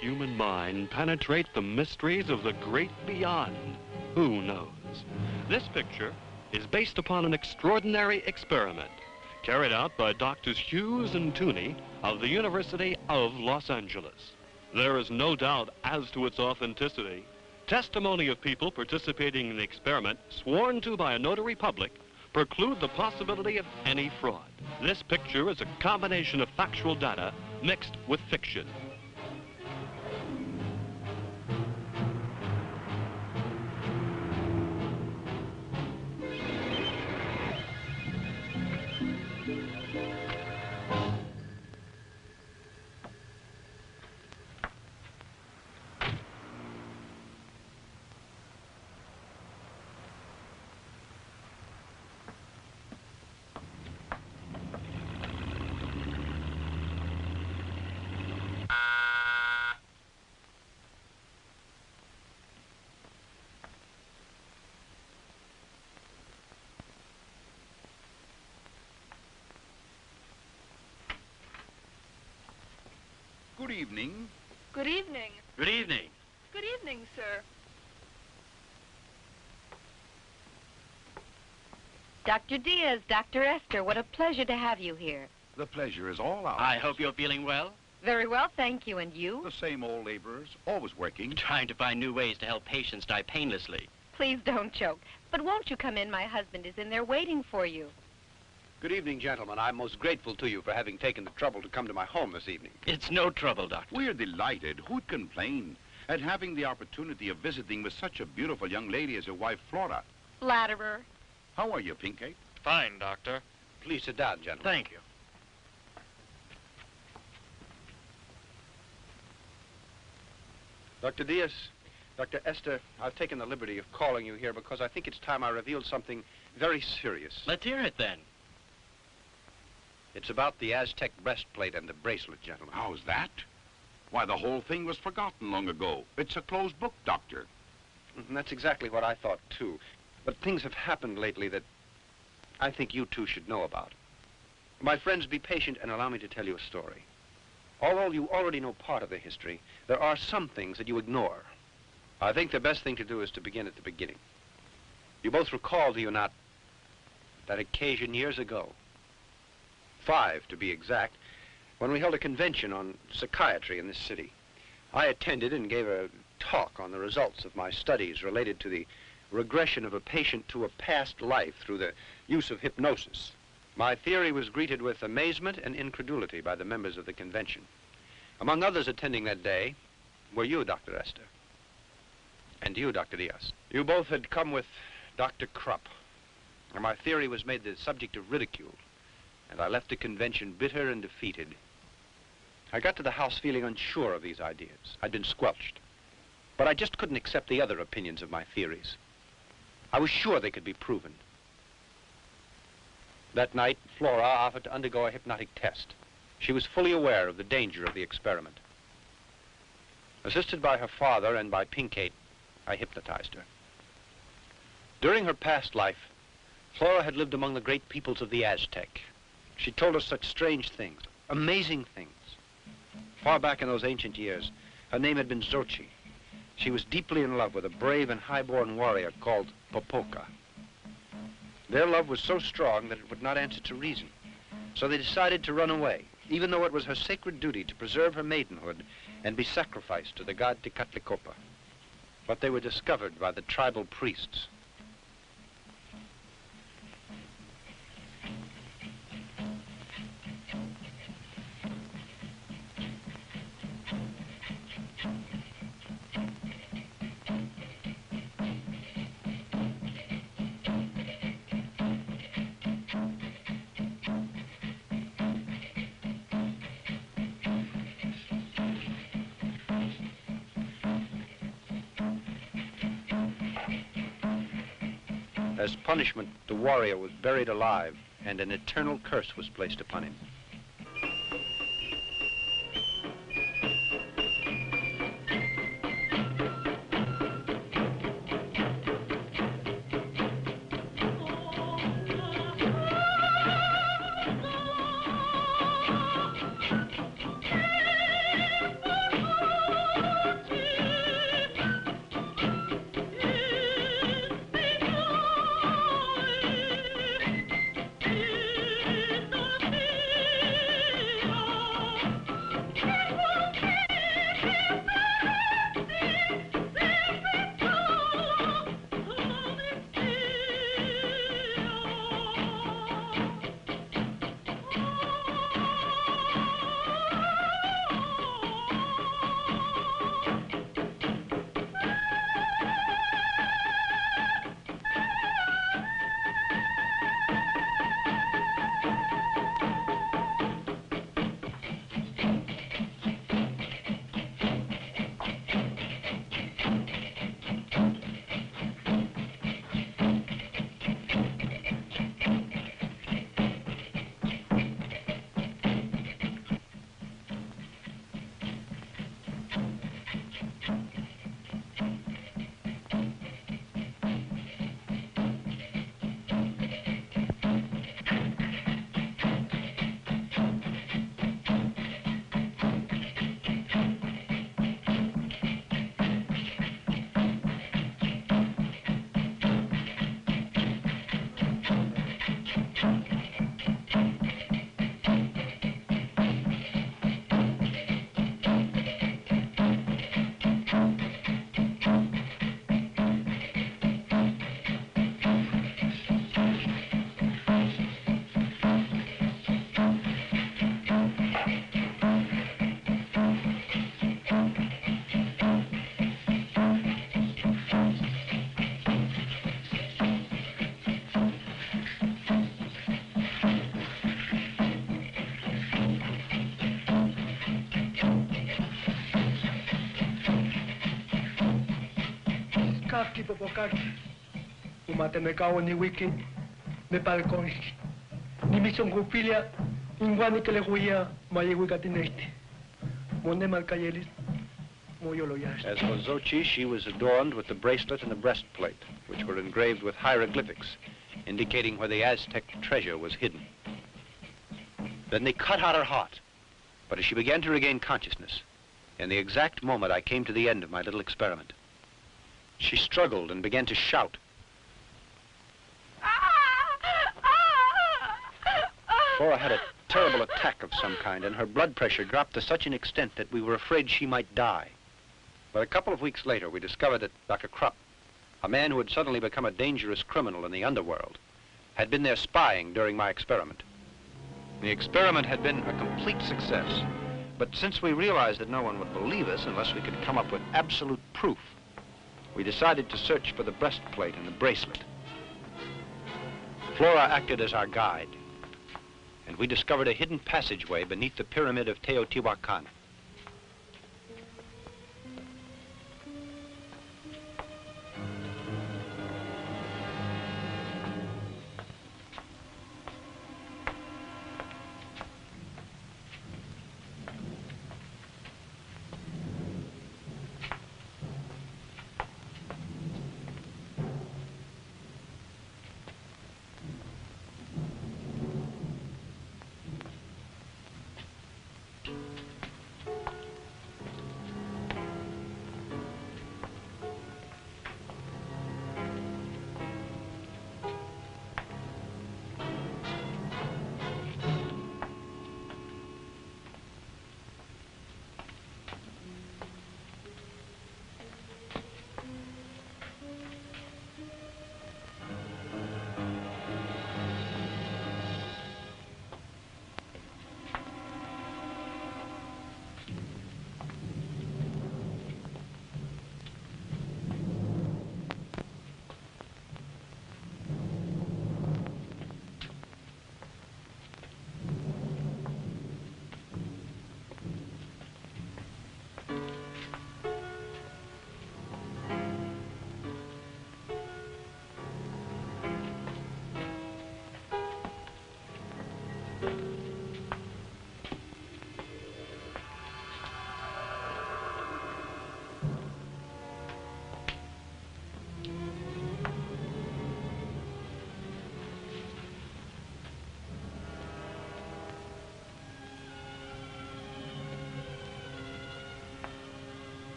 human mind penetrate the mysteries of the great beyond? Who knows? This picture is based upon an extraordinary experiment carried out by Doctors Hughes and Tooney of the University of Los Angeles. There is no doubt as to its authenticity. Testimony of people participating in the experiment, sworn to by a notary public, preclude the possibility of any fraud. This picture is a combination of factual data mixed with fiction. Good evening. Good evening. Good evening. Good evening, sir. Dr. Diaz, Dr. Esther, what a pleasure to have you here. The pleasure is all ours. I hope you're feeling well. Very well, thank you. And you? The same old laborers, always working. Trying to find new ways to help patients die painlessly. Please don't joke. But won't you come in? My husband is in there waiting for you. Good evening, gentlemen. I'm most grateful to you for having taken the trouble to come to my home this evening. It's no trouble, Doctor. We're delighted. Who'd complain? At having the opportunity of visiting with such a beautiful young lady as your wife, Flora. Flatterer. How are you, Pinkate? Fine, Doctor. Please sit down, gentlemen. Thank you. Dr. Diaz, Dr. Esther, I've taken the liberty of calling you here because I think it's time I revealed something very serious. Let's hear it then. It's about the Aztec breastplate and the bracelet, gentlemen. How's that? Why, the whole thing was forgotten long ago. It's a closed book, Doctor. And that's exactly what I thought, too. But things have happened lately that I think you two should know about. My friends, be patient and allow me to tell you a story. Although you already know part of the history, there are some things that you ignore. I think the best thing to do is to begin at the beginning. You both recall, do you not, that occasion years ago, 5 to be exact, when we held a convention on psychiatry in this city. I attended and gave a talk on the results of my studies related to the regression of a patient to a past life through the use of hypnosis. My theory was greeted with amazement and incredulity by the members of the convention. Among others attending that day were you, Dr. Esther, and you, Dr. Diaz. You both had come with Dr. Krupp, and my theory was made the subject of ridicule, and I left the convention bitter and defeated. I got to the house feeling unsure of these ideas. I'd been squelched, but I just couldn't accept the other opinions of my theories. I was sure they could be proven. That night, Flora offered to undergo a hypnotic test. She was fully aware of the danger of the experiment. Assisted by her father and by Pinkate, I hypnotized her. During her past life, Flora had lived among the great peoples of the Aztec. She told us such strange things, amazing things. Far back in those ancient years, her name had been Xochi. She was deeply in love with a brave and high-born warrior called Popoca. Their love was so strong that it would not answer to reason. So they decided to run away, even though it was her sacred duty to preserve her maidenhood and be sacrificed to the god Tecatlicopa. But they were discovered by the tribal priests. As punishment, the warrior was buried alive, and an eternal curse was placed upon him. Ki Popoca. Umate me kao ni wiki. Me palconi. Ni mission grupilia. Ingwani que le guía. Maye wigatinete. Monde malcayelis. As for Xochi, she was adorned with the bracelet and the breastplate, which were engraved with hieroglyphics, indicating where the Aztec treasure was hidden. Then they cut out her heart. But as she began to regain consciousness, in the exact moment I came to the end of my little experiment, she struggled and began to shout. Flora had a terrible attack of some kind, and her blood pressure dropped to such an extent that we were afraid she might die. But a couple of weeks later, we discovered that Dr. Krupp, a man who had suddenly become a dangerous criminal in the underworld, had been there spying during my experiment. The experiment had been a complete success, but since we realized that no one would believe us unless we could come up with absolute proof, we decided to search for the breastplate and the bracelet. Flora acted as our guide, and we discovered a hidden passageway beneath the pyramid of Teotihuacan.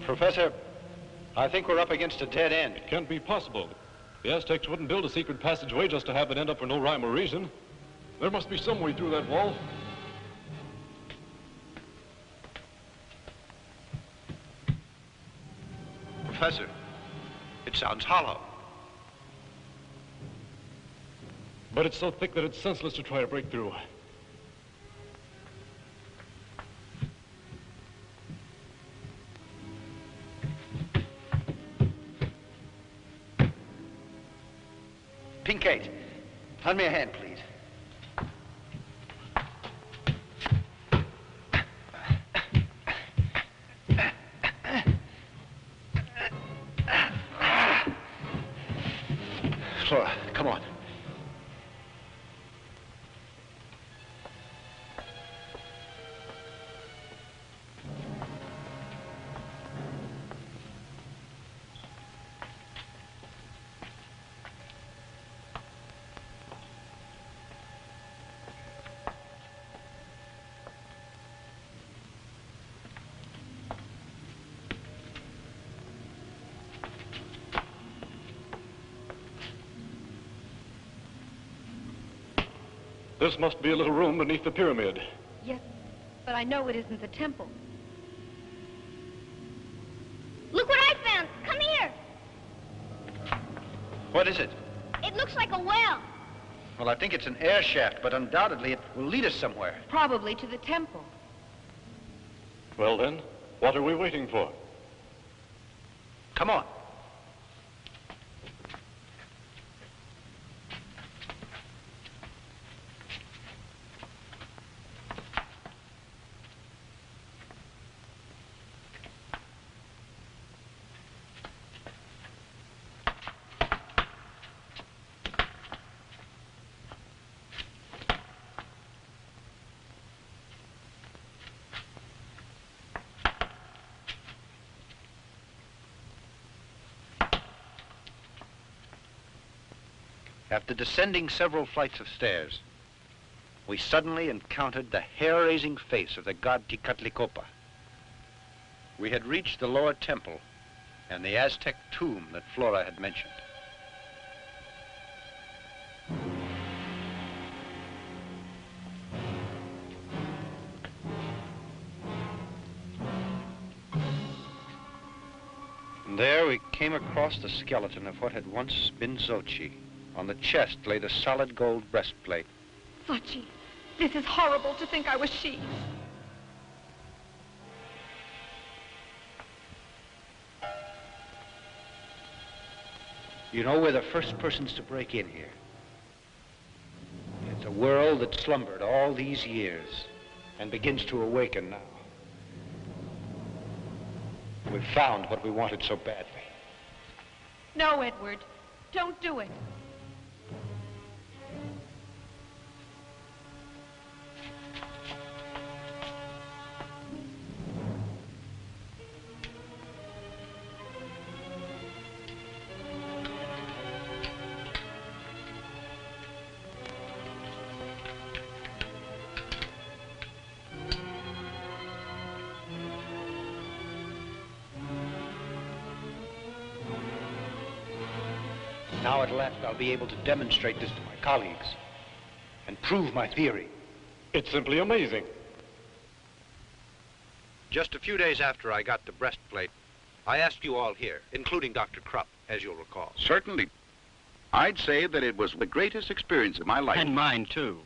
Professor, I think we're up against a dead end. It can't be possible. The Aztecs wouldn't build a secret passageway just to have it end up for no rhyme or reason. There must be some way through that wall. Professor, it sounds hollow. But it's so thick that it's senseless to try to break through. Pinkate, lend me a hand, please. Flora, come on. This must be a little room beneath the pyramid. Yes, but I know it isn't the temple. Look what I found! Come here! What is it? It looks like a well. Well, I think it's an air shaft, but undoubtedly it will lead us somewhere. Probably to the temple. Well then, what are we waiting for? Come on. After descending several flights of stairs, we suddenly encountered the hair-raising face of the god Tezcatlipoca. We had reached the lower temple and the Aztec tomb that Flora had mentioned. And there we came across the skeleton of what had once been Xochi. On the chest lay the solid gold breastplate. Xochi, this is horrible to think I was she. You know, we're the first persons to break in here. It's a world that slumbered all these years and begins to awaken now. We've found what we wanted so badly. No, Edward. Don't do it. Now at last I'll be able to demonstrate this to my colleagues and prove my theory. It's simply amazing. Just a few days after I got the breastplate, I asked you all here, including Dr. Krupp, as you'll recall. Certainly. I'd say that it was the greatest experience of my life. And mine, too.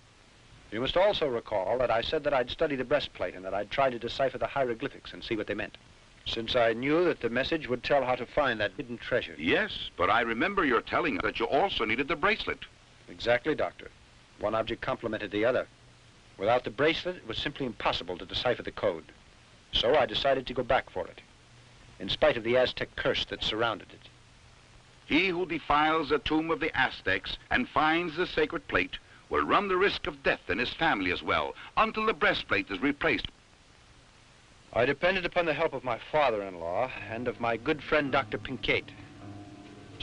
You must also recall that I said that I'd study the breastplate and that I'd try to decipher the hieroglyphics and see what they meant, since I knew that the message would tell how to find that hidden treasure. Yes, but I remember your telling us that you also needed the bracelet. Exactly, Doctor. One object complemented the other. Without the bracelet, it was simply impossible to decipher the code. So I decided to go back for it, in spite of the Aztec curse that surrounded it. He who defiles the tomb of the Aztecs and finds the sacred plate will run the risk of death and his family as well, until the breastplate is replaced. I depended upon the help of my father-in-law and of my good friend, Dr. Pincate.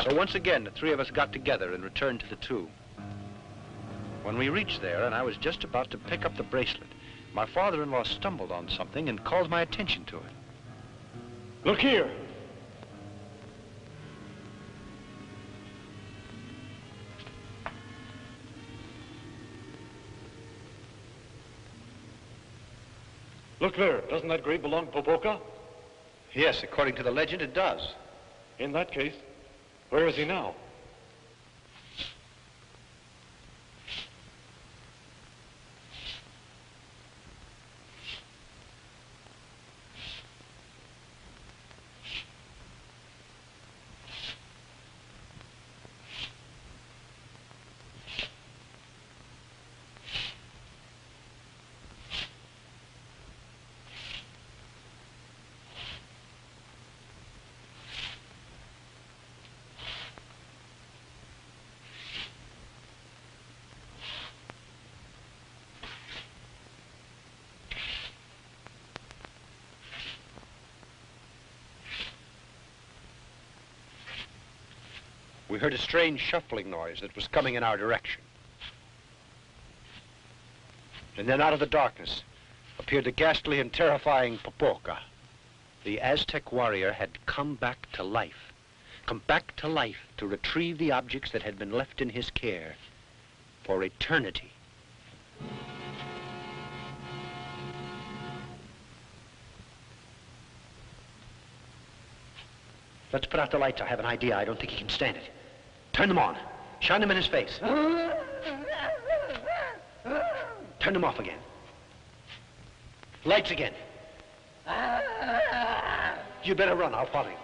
So once again, the three of us got together and returned to the tomb. When we reached there, and I was just about to pick up the bracelet, my father-in-law stumbled on something and called my attention to it. Look here. Look there. Doesn't that grave belong to Popoca? Yes, according to the legend, it does. In that case, where is he now? We heard a strange shuffling noise that was coming in our direction. And then out of the darkness appeared the ghastly and terrifying Popoca. The Aztec warrior had come back to life. Come back to life to retrieve the objects that had been left in his care for eternity. Let's put out the lights. I have an idea. I don't think he can stand it. Turn them on. Shine them in his face. Turn them off again. Lights again. You better run. I'll follow you.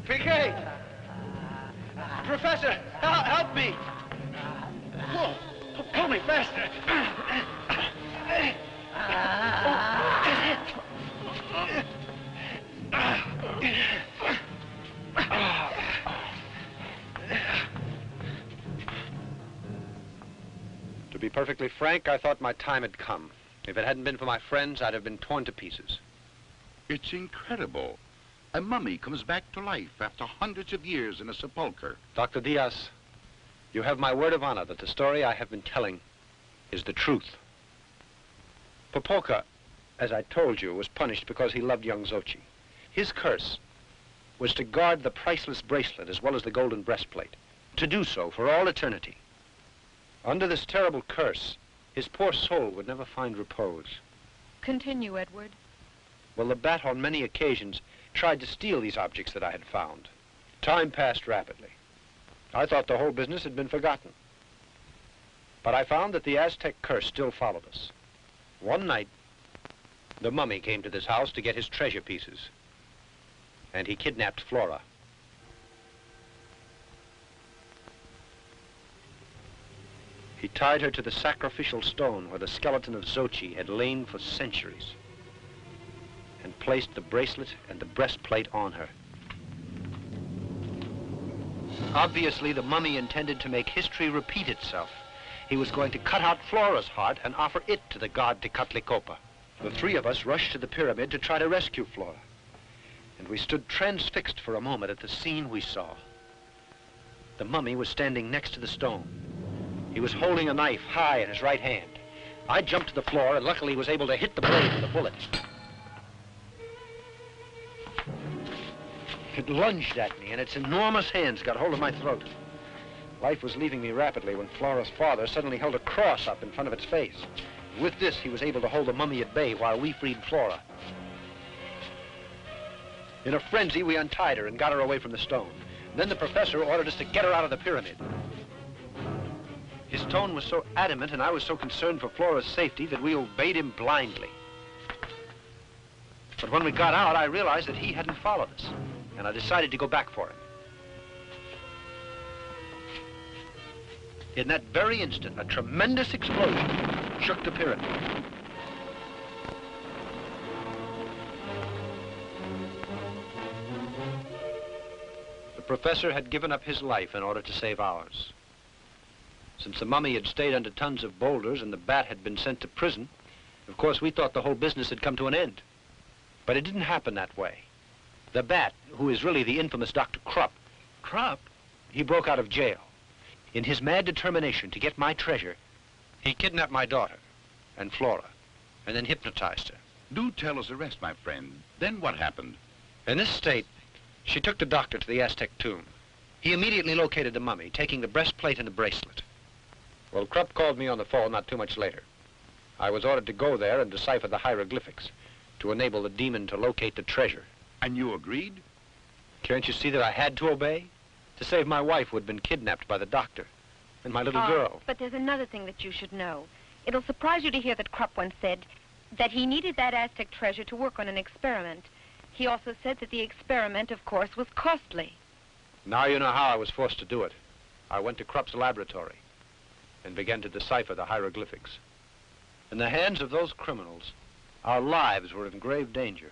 PK! Professor, help me! Whoa, pull me faster! be perfectly frank, I thought my time had come. If it hadn't been for my friends, I'd have been torn to pieces. It's incredible. A mummy comes back to life after hundreds of years in a sepulcher. Dr. Diaz, you have my word of honor that the story I have been telling is the truth. Popoca, as I told you, was punished because he loved young Xochi. His curse was to guard the priceless bracelet as well as the golden breastplate, to do so for all eternity. Under this terrible curse, his poor soul would never find repose. Continue, Edward. Well, the bat on many occasions tried to steal these objects that I had found. Time passed rapidly. I thought the whole business had been forgotten. But I found that the Aztec curse still followed us. One night, the mummy came to this house to get his treasure pieces. And he kidnapped Flora. He tied her to the sacrificial stone where the skeleton of Xochi had lain for centuries, and placed the bracelet and the breastplate on her. Obviously, the mummy intended to make history repeat itself. He was going to cut out Flora's heart and offer it to the god Tecatlicopa. The three of us rushed to the pyramid to try to rescue Flora. And we stood transfixed for a moment at the scene we saw. The mummy was standing next to the stone. He was holding a knife high in his right hand. I jumped to the floor and luckily was able to hit the blade with a bullet. It lunged at me, and its enormous hands got hold of my throat. Life was leaving me rapidly when Flora's father suddenly held a cross up in front of its face. With this, he was able to hold the mummy at bay while we freed Flora. In a frenzy, we untied her and got her away from the stone. Then the professor ordered us to get her out of the pyramid. His tone was so adamant and I was so concerned for Flora's safety that we obeyed him blindly. But when we got out, I realized that he hadn't followed us, and I decided to go back for him. In that very instant, a tremendous explosion shook the pyramid. The professor had given up his life in order to save ours. Since the mummy had stayed under tons of boulders and the bat had been sent to prison, of course we thought the whole business had come to an end. But it didn't happen that way. The bat, who is really the infamous Dr. Krupp, he broke out of jail. In his mad determination to get my treasure, he kidnapped my daughter and Flora, and then hypnotized her. Do tell us the rest, my friend. Then what happened? In this state, she took the doctor to the Aztec tomb. He immediately located the mummy, taking the breastplate and the bracelet. Well, Krupp called me on the phone not too much later. I was ordered to go there and decipher the hieroglyphics to enable the demon to locate the treasure. And you agreed? Can't you see that I had to obey? To save my wife who had been kidnapped by the doctor, and my little girl. But there's another thing that you should know. It'll surprise you to hear that Krupp once said that he needed that Aztec treasure to work on an experiment. He also said that the experiment, of course, was costly. Now you know how I was forced to do it. I went to Krupp's laboratory and began to decipher the hieroglyphics. In the hands of those criminals, our lives were in grave danger.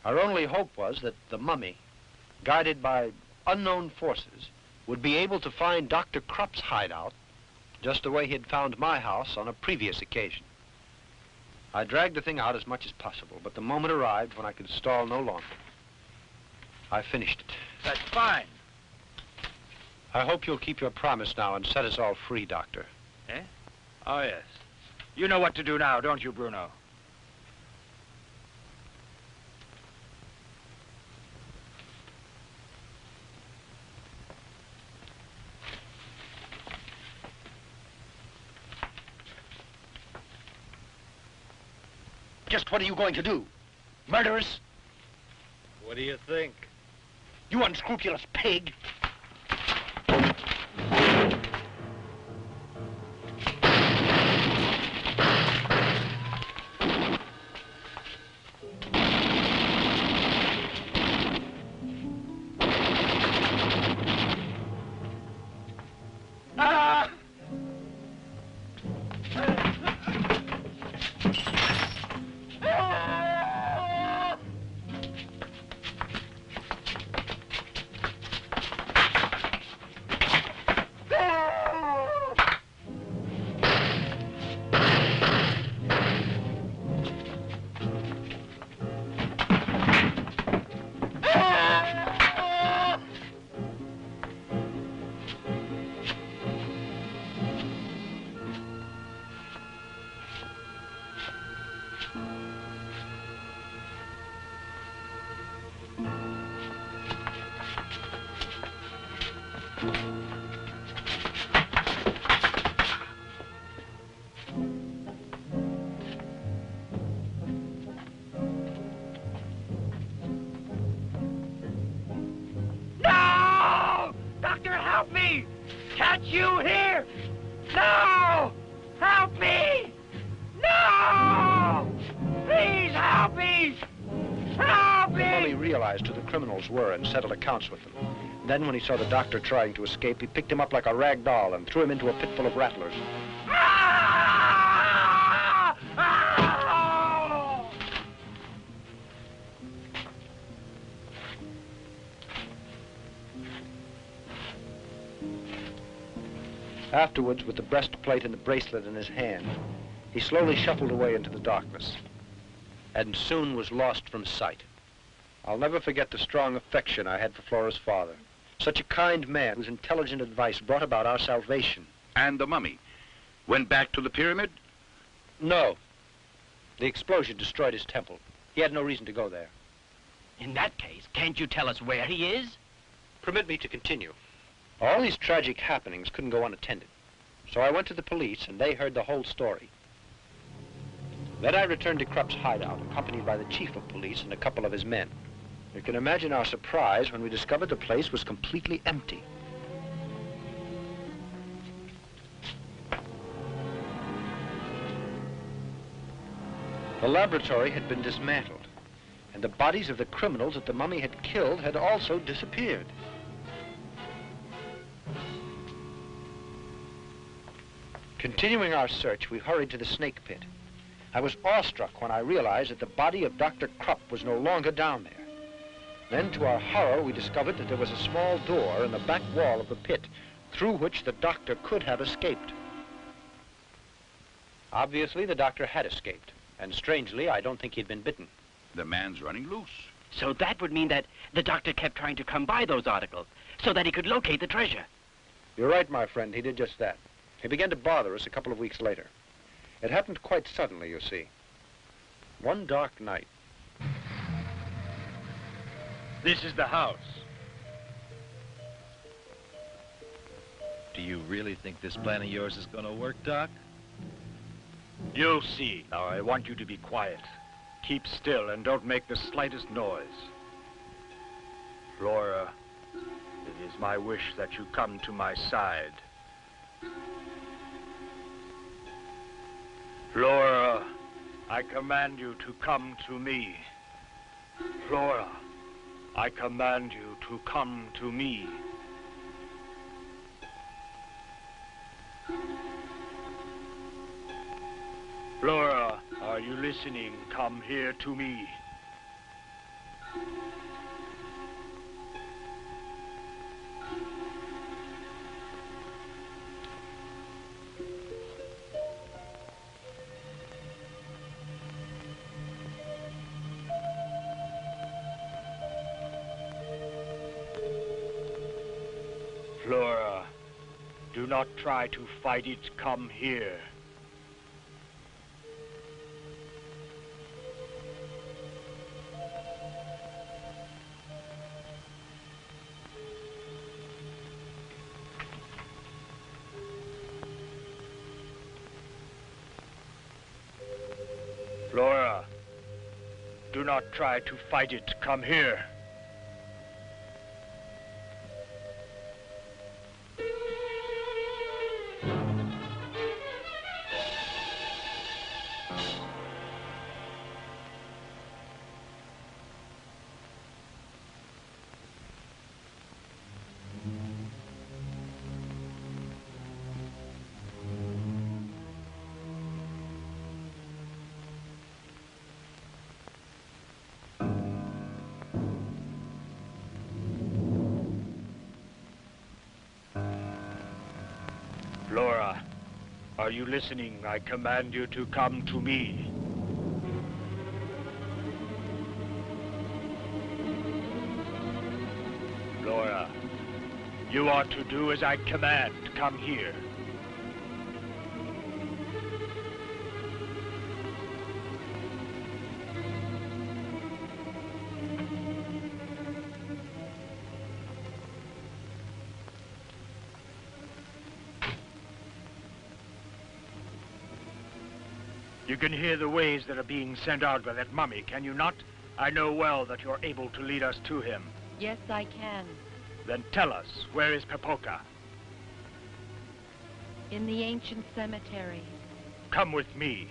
Our only hope was that the mummy, guided by unknown forces, would be able to find Dr. Krupp's hideout just the way he had found my house on a previous occasion. I dragged the thing out as much as possible, but the moment arrived when I could stall no longer. I finished it. That's fine. I hope you'll keep your promise now and set us all free, Doctor. Eh? Oh, yes. You know what to do now, don't you, Bruno? Just what are you going to do? Murder us? What do you think? You unscrupulous pig! Can't you hear? No! Help me! No! Please help me! Help me! Mummy realized who the criminals were and settled accounts with them. Then, when he saw the doctor trying to escape, he picked him up like a rag doll and threw him into a pit full of rattlers. Ah! Ah! Afterwards, with the breastplate and the bracelet in his hand, he slowly shuffled away into the darkness and soon was lost from sight. I'll never forget the strong affection I had for Flora's father. Such a kind man whose intelligent advice brought about our salvation. And the mummy went back to the pyramid? No. The explosion destroyed his temple. He had no reason to go there. In that case, can't you tell us where he is? Permit me to continue. All these tragic happenings couldn't go unattended. So I went to the police, and they heard the whole story. Then I returned to Krupp's hideout, accompanied by the chief of police and a couple of his men. You can imagine our surprise when we discovered the place was completely empty. The laboratory had been dismantled, and the bodies of the criminals that the mummy had killed had also disappeared. Continuing our search, we hurried to the snake pit. I was awestruck when I realized that the body of Dr. Krupp was no longer down there. Then, to our horror, we discovered that there was a small door in the back wall of the pit, through which the doctor could have escaped. Obviously, the doctor had escaped, and strangely, I don't think he'd been bitten. The man's running loose. So that would mean that the doctor kept trying to come by those articles so that he could locate the treasure. You're right, my friend, he did just that. He began to bother us a couple of weeks later. It happened quite suddenly, you see. One dark night. This is the house. Do you really think this plan of yours is going to work, Doc? You'll see. Now, I want you to be quiet. Keep still and don't make the slightest noise. Flora, it is my wish that you come to my side. Flora, I command you to come to me. Flora, I command you to come to me. Flora, are you listening? Come here to me. Flora, do not try to fight it. Come here. Flora, do not try to fight it. Come here. Flora, are you listening? I command you to come to me. Flora, you are to do as I command. Come here. You can hear the waves that are being sent out by that mummy, can you not? I know well that you're able to lead us to him. Yes, I can. Then tell us, where is Popoca? In the ancient cemetery. Come with me.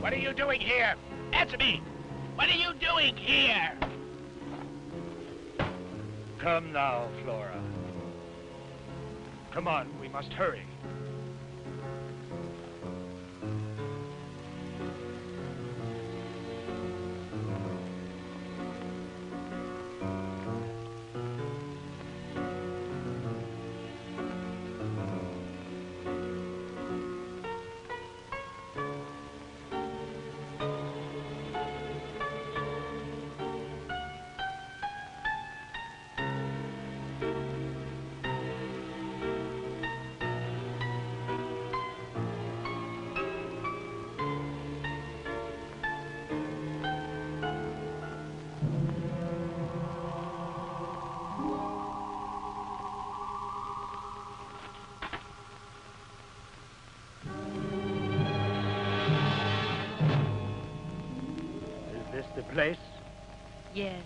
What are you doing here? Answer me! What are you doing here? Come now, Flora. Come on, we must hurry. Is this the place? Yes.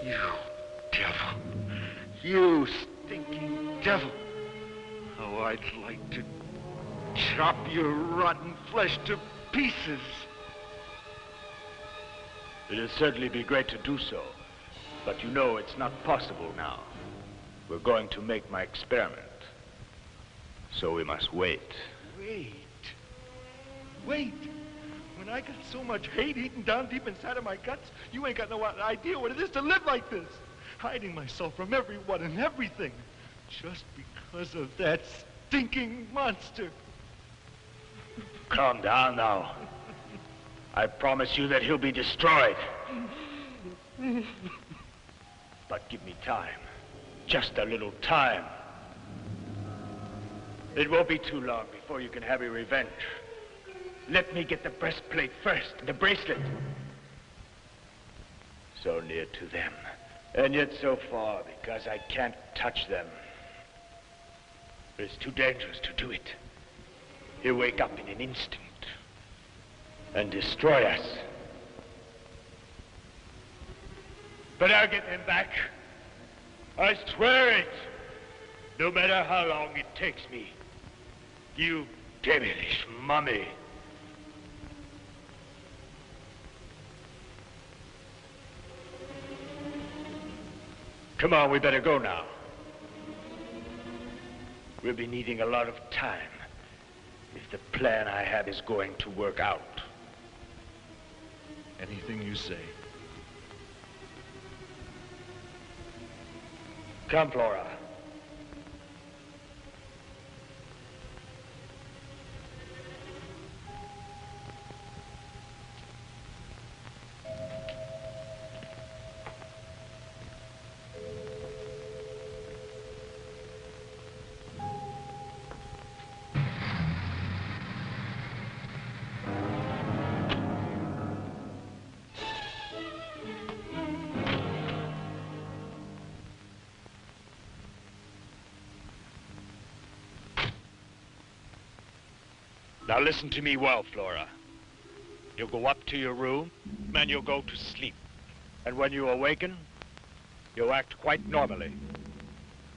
You devil. You stinking devil. Oh, I'd like to chop your rotten flesh to pieces. It'll certainly be great to do so, but you know it's not possible now. We're going to make my experiment, so we must wait. Wait. When I got so much hate eating down deep inside of my guts, you ain't got no idea what it is to live like this. Hiding myself from everyone and everything. Just because of that stinking monster. Calm down now. I promise you that he'll be destroyed. But give me time. Just a little time. It won't be too long before you can have your revenge. Let me get the breastplate first, the bracelet. So near to them, and yet so far because I can't touch them. It's too dangerous to do it. He'll wake up in an instant and destroy us. But I'll get them back. I swear it. No matter how long it takes me. You devilish mummy. Come on, we better go now. We'll be needing a lot of time if the plan I have is going to work out. Anything you say. Come, Flora. Now listen to me well, Flora. You'll go up to your room, and you'll go to sleep. And when you awaken, you'll act quite normally.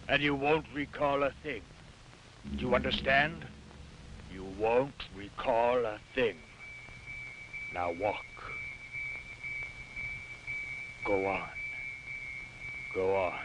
And you won't recall a thing. Do you understand? You won't recall a thing. Now walk. Go on. Go on.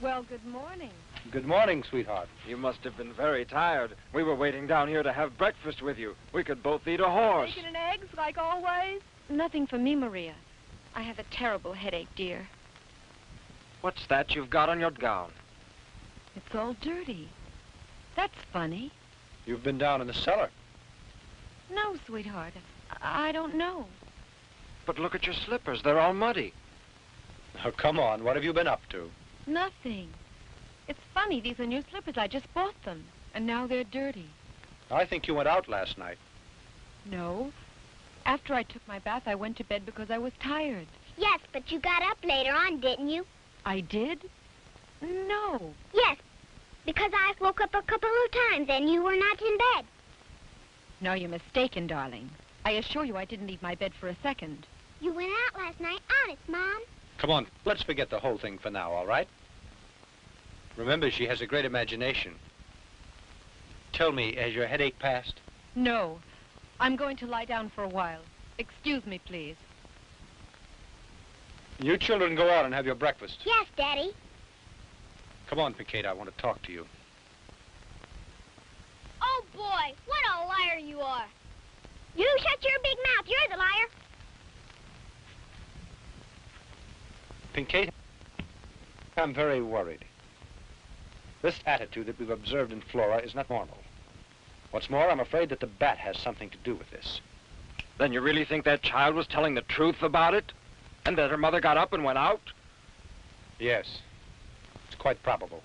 Well, good morning. Good morning, sweetheart. You must have been very tired. We were waiting down here to have breakfast with you. We could both eat a horse. Bacon and eggs, like always? Nothing for me, Maria. I have a terrible headache, dear. What's that you've got on your gown? It's all dirty. That's funny. You've been down in the cellar. No, sweetheart. I don't know. But look at your slippers. They're all muddy. Oh, come on. What have you been up to? Nothing. It's funny. These are new slippers. I just bought them. And now they're dirty. I think you went out last night. No. After I took my bath, I went to bed because I was tired. Yes, but you got up later on, didn't you? I did? No. Yes, because I woke up a couple of times and you were not in bed. No, you're mistaken, darling. I assure you I didn't leave my bed for a second. You went out last night, honest, Mom. Come on, let's forget the whole thing for now, all right? Remember, she has a great imagination. Tell me, has your headache passed? No. I'm going to lie down for a while. Excuse me, please. You children go out and have your breakfast. Yes, Daddy. Come on, Picata, I want to talk to you. Oh, boy, what a liar you are. You shut your big mouth. You're the liar. Pincate, I'm very worried. This attitude that we've observed in Flora is not normal. What's more, I'm afraid that the bat has something to do with this. Then you really think that child was telling the truth about it? And that her mother got up and went out? Yes. It's quite probable.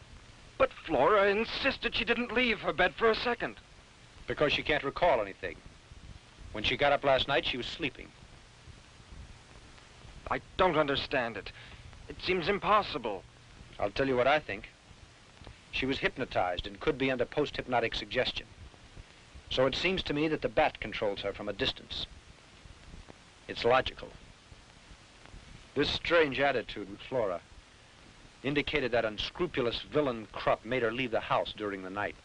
But Flora insisted she didn't leave her bed for a second. Because she can't recall anything. When she got up last night, she was sleeping. I don't understand it. It seems impossible. I'll tell you what I think. She was hypnotized and could be under post-hypnotic suggestion. So it seems to me that the bat controls her from a distance. It's logical. This strange attitude with Flora indicated that unscrupulous villain Krupp made her leave the house during the night.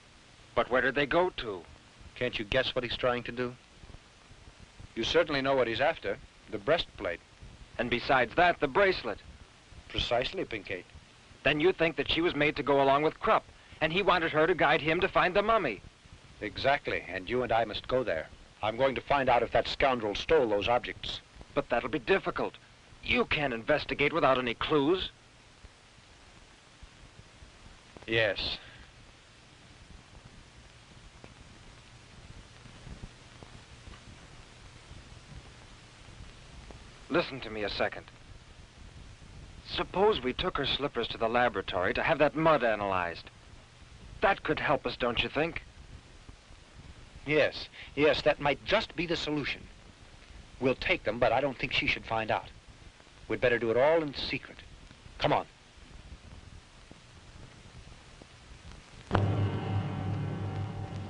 But where did they go to? Can't you guess what he's trying to do? You certainly know what he's after, the breastplate. And besides that, the bracelet. Precisely, Pincate. Then you think that she was made to go along with Krupp, and he wanted her to guide him to find the mummy. Exactly, and you and I must go there. I'm going to find out if that scoundrel stole those objects. But that'll be difficult. You can't investigate without any clues. Yes. Listen to me a second. Suppose we took her slippers to the laboratory to have that mud analyzed. That could help us, don't you think? Yes, yes, that might just be the solution. We'll take them, but I don't think she should find out. We'd better do it all in secret. Come on.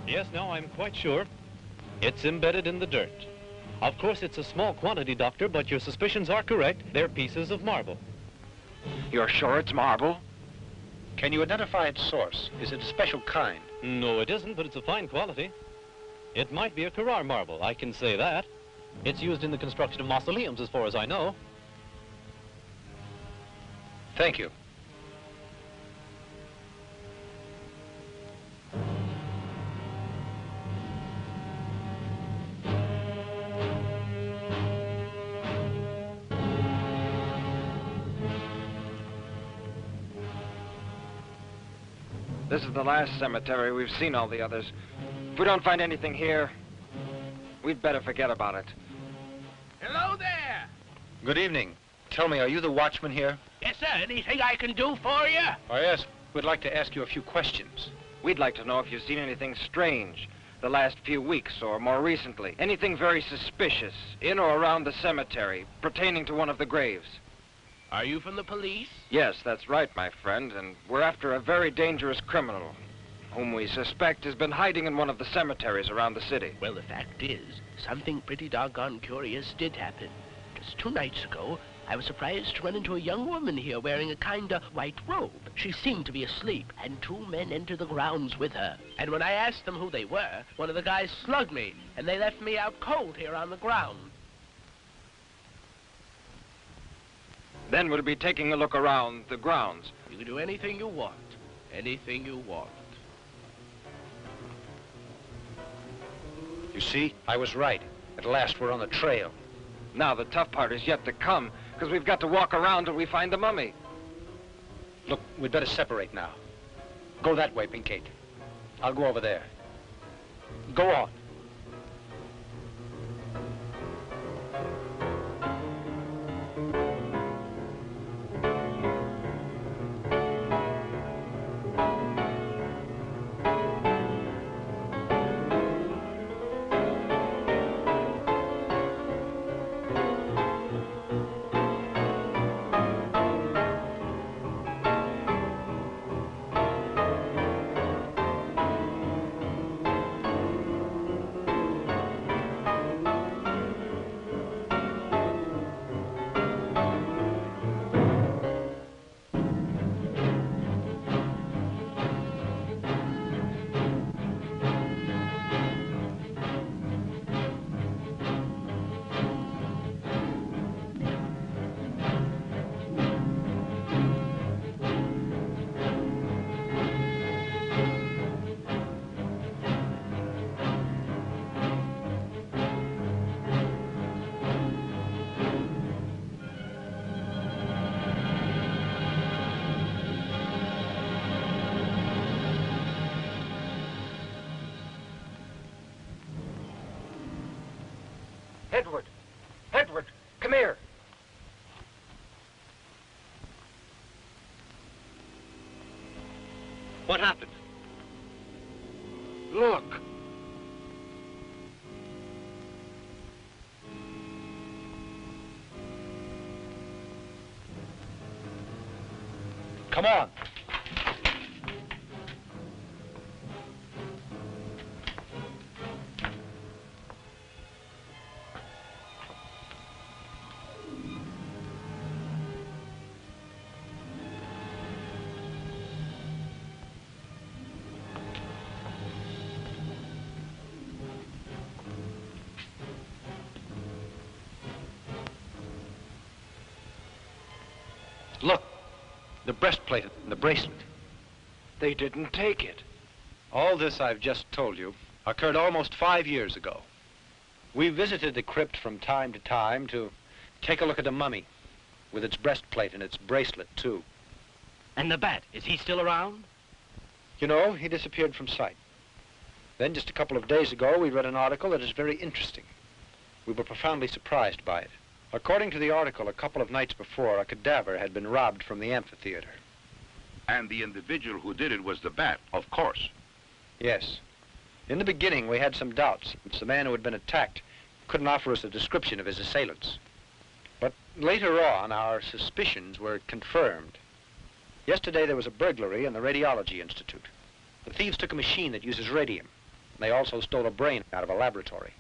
Yes, now I'm quite sure. It's embedded in the dirt. Of course, it's a small quantity, Doctor, but your suspicions are correct. They're pieces of marble. You're sure it's marble? Can you identify its source? Is it a special kind? No, it isn't, but it's a fine quality. It might be a Carrara marble, I can say that. It's used in the construction of mausoleums, as far as I know. Thank you. This is the last cemetery. We've seen all the others. If we don't find anything here, we'd better forget about it. Hello there. Good evening. Tell me, are you the watchman here? Yes, sir. Anything I can do for you? Oh, yes. We'd like to ask you a few questions. We'd like to know if you've seen anything strange the last few weeks or more recently. Anything very suspicious in or around the cemetery pertaining to one of the graves. Are you from the police? Yes, that's right, my friend, and we're after a very dangerous criminal whom we suspect has been hiding in one of the cemeteries around the city. Well, the fact is, something pretty doggone curious did happen. Just 2 nights ago, I was surprised to run into a young woman here wearing a kind of white robe. She seemed to be asleep, and 2 men entered the grounds with her. And when I asked them who they were, one of the guys slugged me, and they left me out cold here on the ground. Then we'll be taking a look around the grounds. You can do anything you want. Anything you want. You see, I was right. At last, we're on the trail. Now the tough part is yet to come, because we've got to walk around till we find the mummy. Look, we'd better separate now. Go that way, Pinkate. I'll go over there. Go on. Edward! Edward, come here! What happened? Look! Come on. Look, the breastplate and the bracelet. They didn't take it. All this I've just told you occurred almost 5 years ago. We visited the crypt from time to time to take a look at the mummy, with its breastplate and its bracelet, too. And the bat, is he still around? You know, he disappeared from sight. Then, just a couple of days ago, we read an article that is very interesting. We were profoundly surprised by it. According to the article, a couple of nights before, a cadaver had been robbed from the amphitheater. And the individual who did it was the bat, of course. Yes. In the beginning, we had some doubts. The man who had been attacked couldn't offer us a description of his assailants. But later on, our suspicions were confirmed. Yesterday, there was a burglary in the Radiology Institute. The thieves took a machine that uses radium. They also stole a brain out of a laboratory.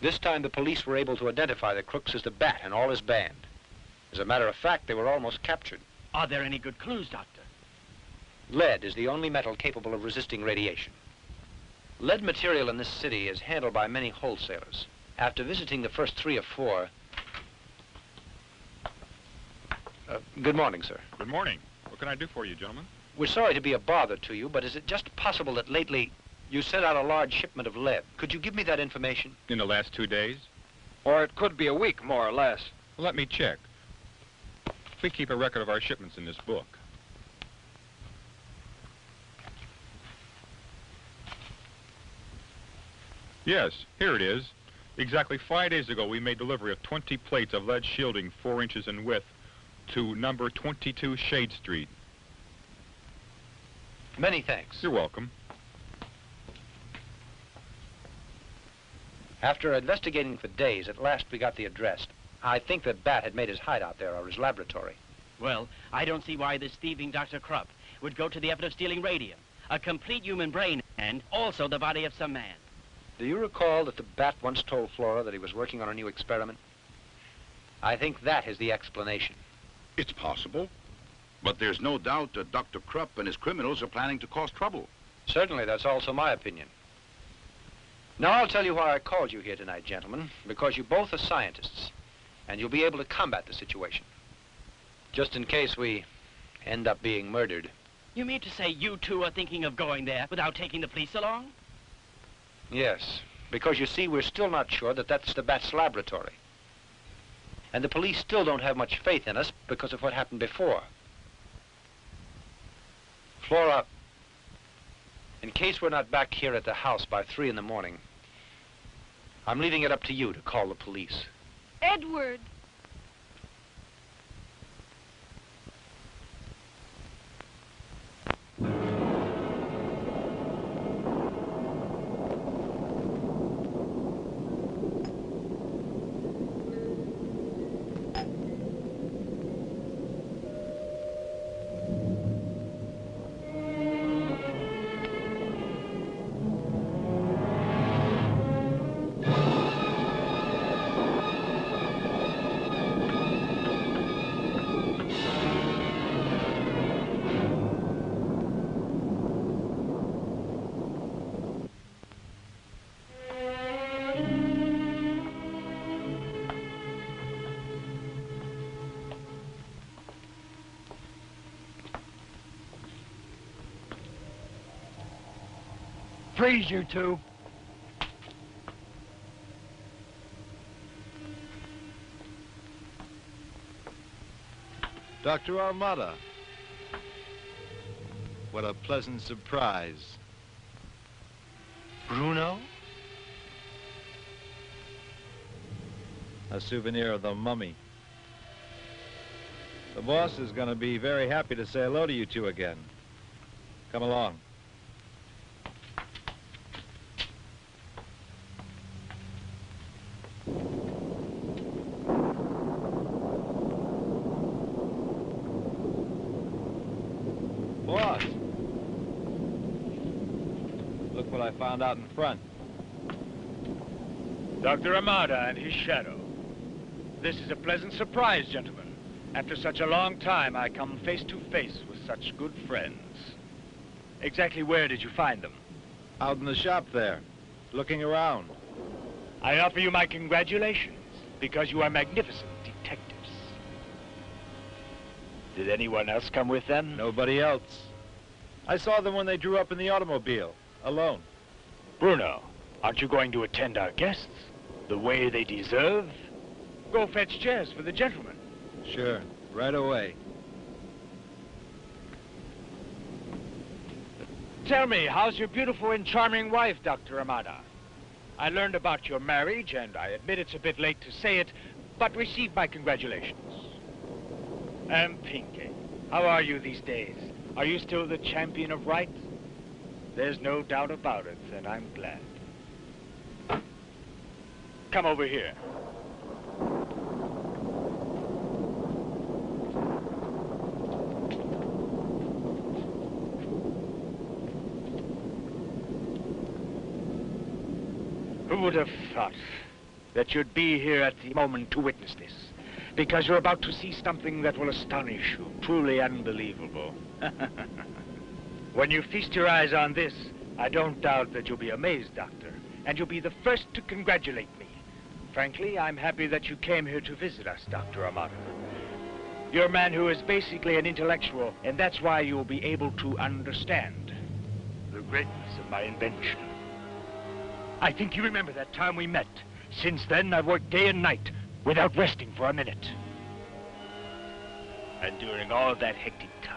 This time, the police were able to identify the crooks as the Bat and all his band. As a matter of fact, they were almost captured. Are there any good clues, Doctor? Lead is the only metal capable of resisting radiation. Lead material in this city is handled by many wholesalers. After visiting the first 3 or 4... good morning, sir. Good morning. What can I do for you, gentlemen? We're sorry to be a bother to you, but is it just possible that lately you sent out a large shipment of lead? Could you give me that information? In the last 2 days? Or it could be a week, more or less. Well, let me check. We keep a record of our shipments in this book. Yes, here it is. Exactly 5 days ago, we made delivery of 20 plates of lead shielding 4 inches in width to number 22 Shade Street. Many thanks. You're welcome. After investigating for days, at last we got the address. I think that Bat had made his hideout there, or his laboratory. Well, I don't see why this thieving Dr. Krupp would go to the effort of stealing radium, a complete human brain, and also the body of some man. Do you recall that the Bat once told Flora that he was working on a new experiment? I think that is the explanation. It's possible. But there's no doubt that Dr. Krupp and his criminals are planning to cause trouble. Certainly, that's also my opinion. Now, I'll tell you why I called you here tonight, gentlemen, because you both are scientists, and you'll be able to combat the situation. Just in case we end up being murdered. You mean to say you two are thinking of going there without taking the police along? Yes, because you see, we're still not sure that that's the Bat's laboratory. And the police still don't have much faith in us because of what happened before. Flora, in case we're not back here at the house by 3 in the morning, I'm leaving it up to you to call the police. Edward. Freeze, you two. Dr. Armada. What a pleasant surprise. Bruno? A souvenir of the mummy. The boss is going to be very happy to say hello to you two again. Come along. Boss! Look what I found out in front. Dr. Armada and his shadow. This is a pleasant surprise, gentlemen. After such a long time, I come face to face with such good friends. Exactly where did you find them? Out in the shop there, looking around. I offer you my congratulations, because you are magnificent detectives. Did anyone else come with them? Nobody else. I saw them when they drew up in the automobile, alone. Bruno, aren't you going to attend our guests the way they deserve? Go fetch chairs for the gentlemen. Sure, right away. Tell me, how's your beautiful and charming wife, Dr. Armada? I learned about your marriage, and I admit it's a bit late to say it, but receive my congratulations. And Pinky, how are you these days? Are you still the champion of right? There's no doubt about it, and I'm glad. Come over here. Who would have thought that you'd be here at the moment to witness this? Because you're about to see something that will astonish you, truly unbelievable. When you feast your eyes on this, I don't doubt that you'll be amazed, Doctor, and you'll be the first to congratulate me. Frankly, I'm happy that you came here to visit us, Dr. Amado. You're a man who is basically an intellectual, and that's why you'll be able to understand the greatness of my invention. I think you remember that time we met. Since then, I've worked day and night without resting for a minute. And during all of that hectic time,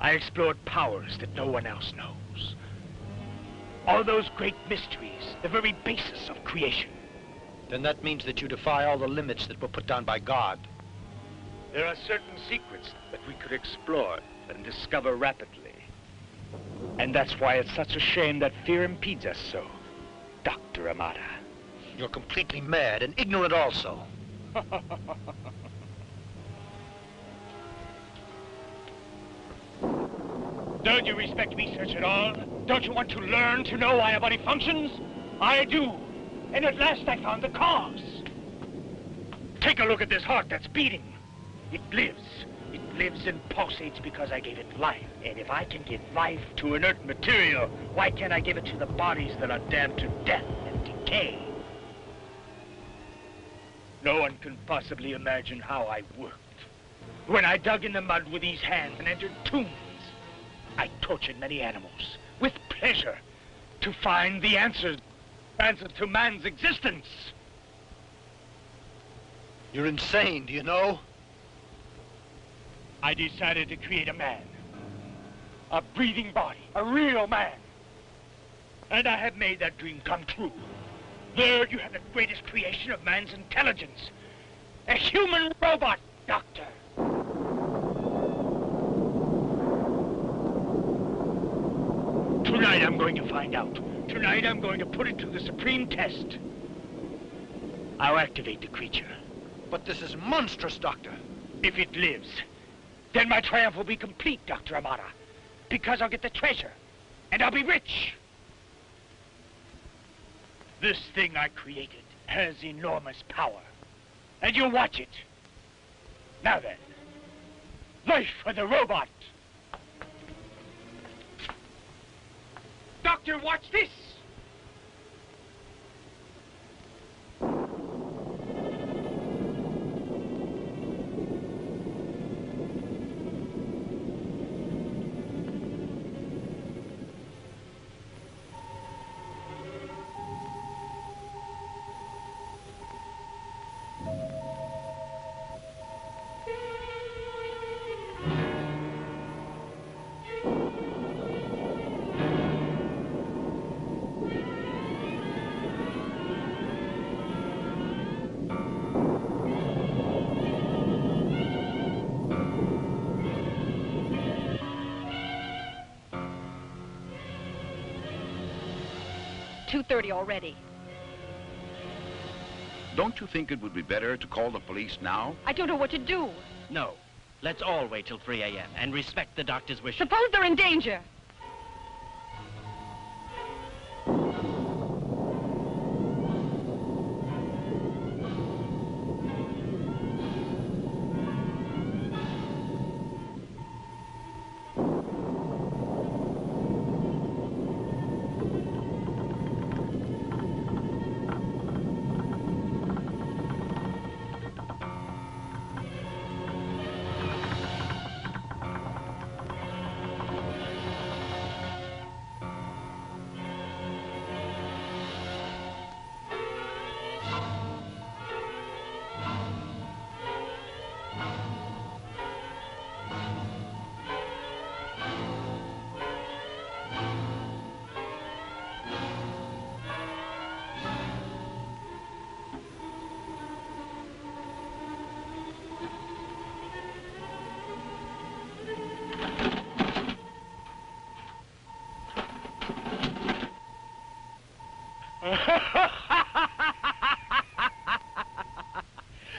I explored powers that no one else knows. All those great mysteries, the very basis of creation. Then that means that you defy all the limits that were put down by God. There are certain secrets that we could explore and discover rapidly. And that's why it's such a shame that fear impedes us so, Dr. Amata. You're completely mad and ignorant also. Don't you respect research at all? Don't you want to learn to know why a body functions? I do. And at last I found the cause. Take a look at this heart that's beating. It lives. It lives and pulsates because I gave it life. And if I can give life to inert material, why can't I give it to the bodies that are damned to death and decay? No one can possibly imagine how I worked. When I dug in the mud with these hands and entered tombs, I tortured many animals with pleasure to find the answers to man's existence. You're insane, do you know? I decided to create a man. A breathing body. A real man. And I have made that dream come true. There you have the greatest creation of man's intelligence. A human robot, Doctor. Tonight I'm going to find out. Tonight I'm going to put it to the supreme test. I'll activate the creature. But this is monstrous, Doctor. If it lives, then my triumph will be complete, Dr. Amata. Because I'll get the treasure, and I'll be rich. This thing I created has enormous power, and you'll watch it. Now then, life for the robot. Doctor, watch this. .30 already. Don't you think it would be better to call the police now? I don't know what to do. No. Let's all wait till 3 a.m. and respect the doctor's wishes. Suppose they're in danger.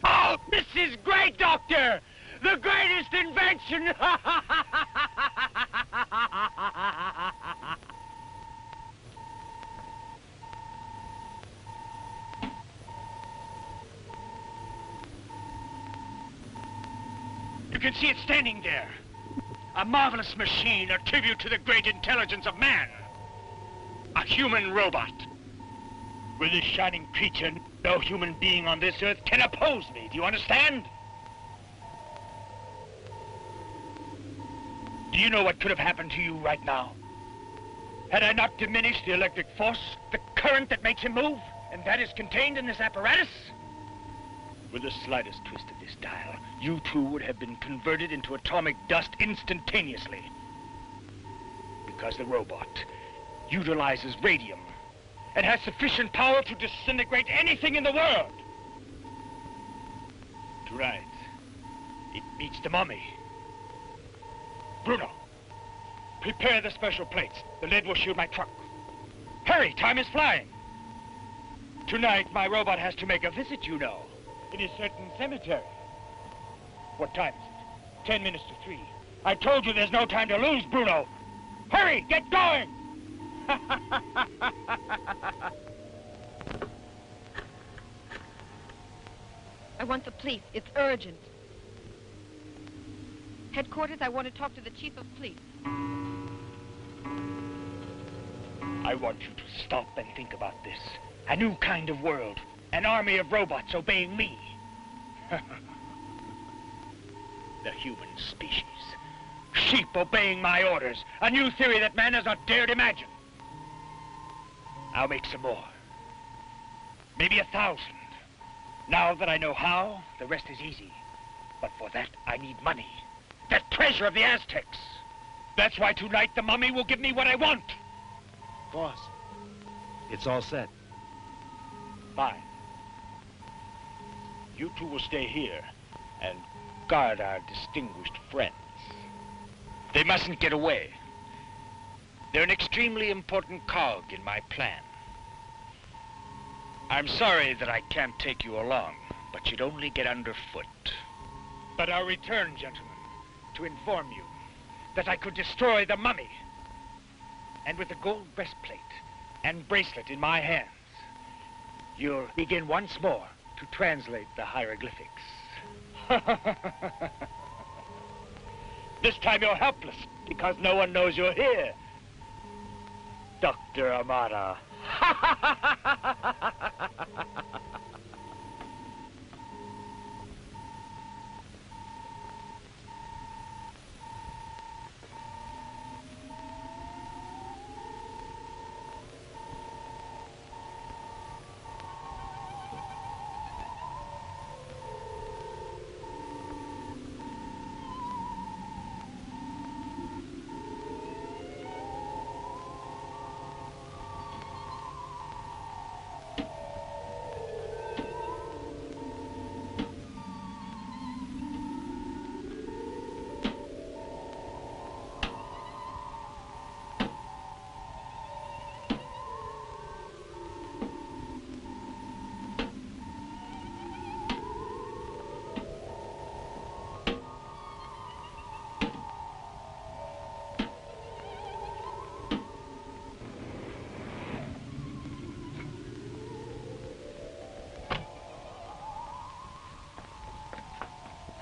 Oh, this is great, Doctor! The greatest invention! You can see it standing there. A marvelous machine, a tribute to the great intelligence of man. A human robot. With this shining creature, no human being on this earth can oppose me. Do you understand? Do you know what could have happened to you right now? Had I not diminished the electric force, the current that makes him move, and that is contained in this apparatus? With the slightest twist of this dial, you two would have been converted into atomic dust instantaneously. Because the robot utilizes radium and has sufficient power to disintegrate anything in the world. Tonight, it meets the mummy. Bruno, prepare the special plates. The lid will shield my truck. Hurry, time is flying. Tonight, my robot has to make a visit, you know, in a certain cemetery. What time is it? 10 minutes to 3. I told you there's no time to lose, Bruno. Hurry, get going! I want the police. It's urgent. Headquarters, I want to talk to the chief of police. I want you to stop and think about this. A new kind of world. An army of robots obeying me. The human species. Sheep obeying my orders. A new theory that man has not dared imagine. I'll make some more. Maybe 1,000. Now that I know how, the rest is easy. But for that, I need money. The treasure of the Aztecs. That's why tonight the mummy will give me what I want. Boss, it's all set. Fine. You two will stay here and guard our distinguished friends. They mustn't get away. They're an extremely important cog in my plan. I'm sorry that I can't take you along, but you'd only get underfoot. But I'll return, gentlemen, to inform you that I could destroy the mummy. And with the gold breastplate and bracelet in my hands, you'll begin once more to translate the hieroglyphics. This time you're helpless because no one knows you're here. Dr. Amata.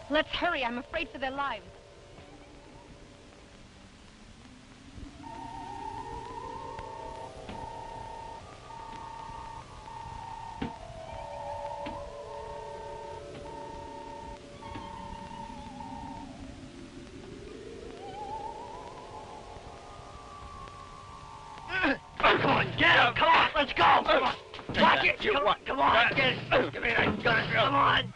Let's hurry. I'm afraid for their lives. Come on, get him! Come on, let's go! Come on! Lock it! Come on, get it! Give me that gun! Come on!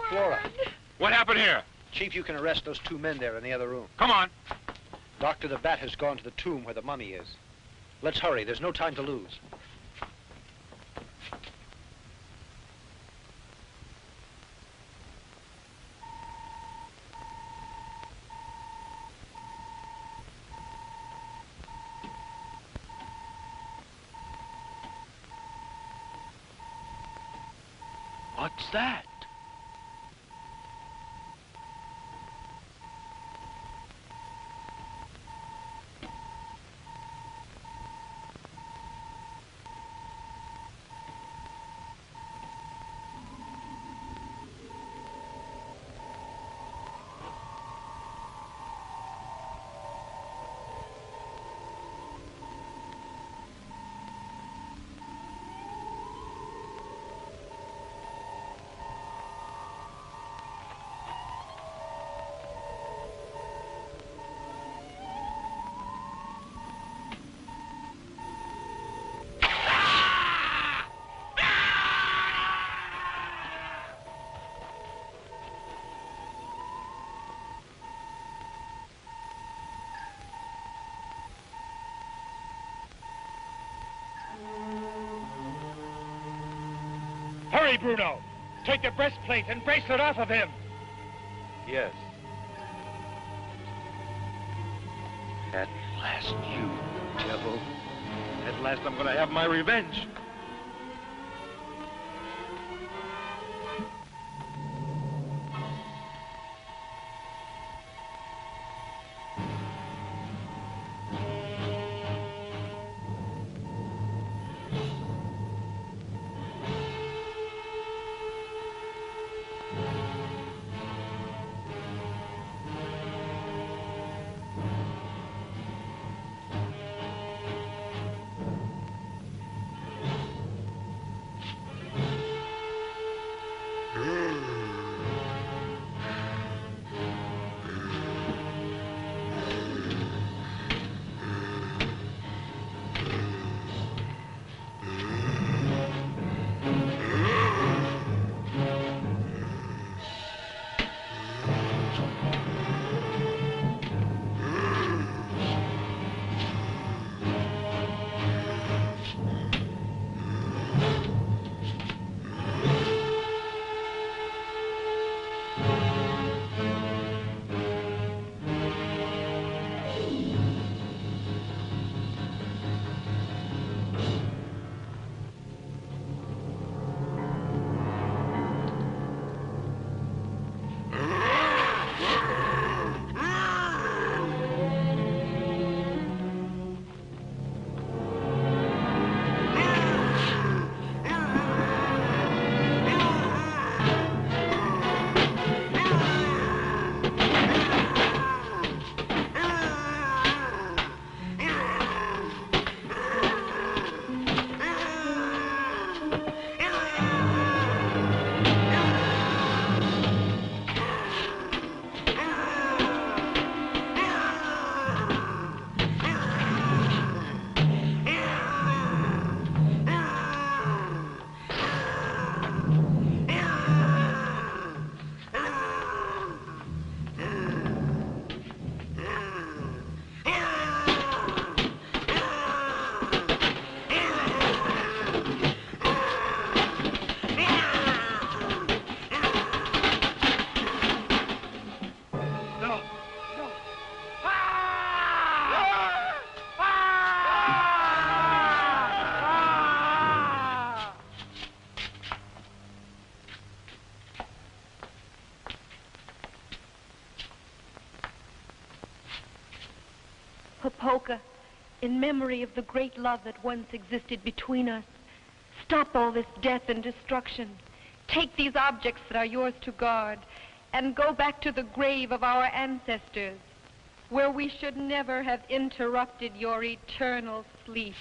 Flora. What happened here? Chief, you can arrest those 2 men there in the other room. Come on. Dr. the Bat has gone to the tomb where the mummy is. Let's hurry. There's no time to lose. What's that? Hurry, Bruno. Take the breastplate and bracelet off of him. Yes. At last, you devil. At last I'm going to have my revenge. Popoca, in memory of the great love that once existed between us, stop all this death and destruction. Take these objects that are yours to guard and go back to the grave of our ancestors, where we should never have interrupted your eternal sleep.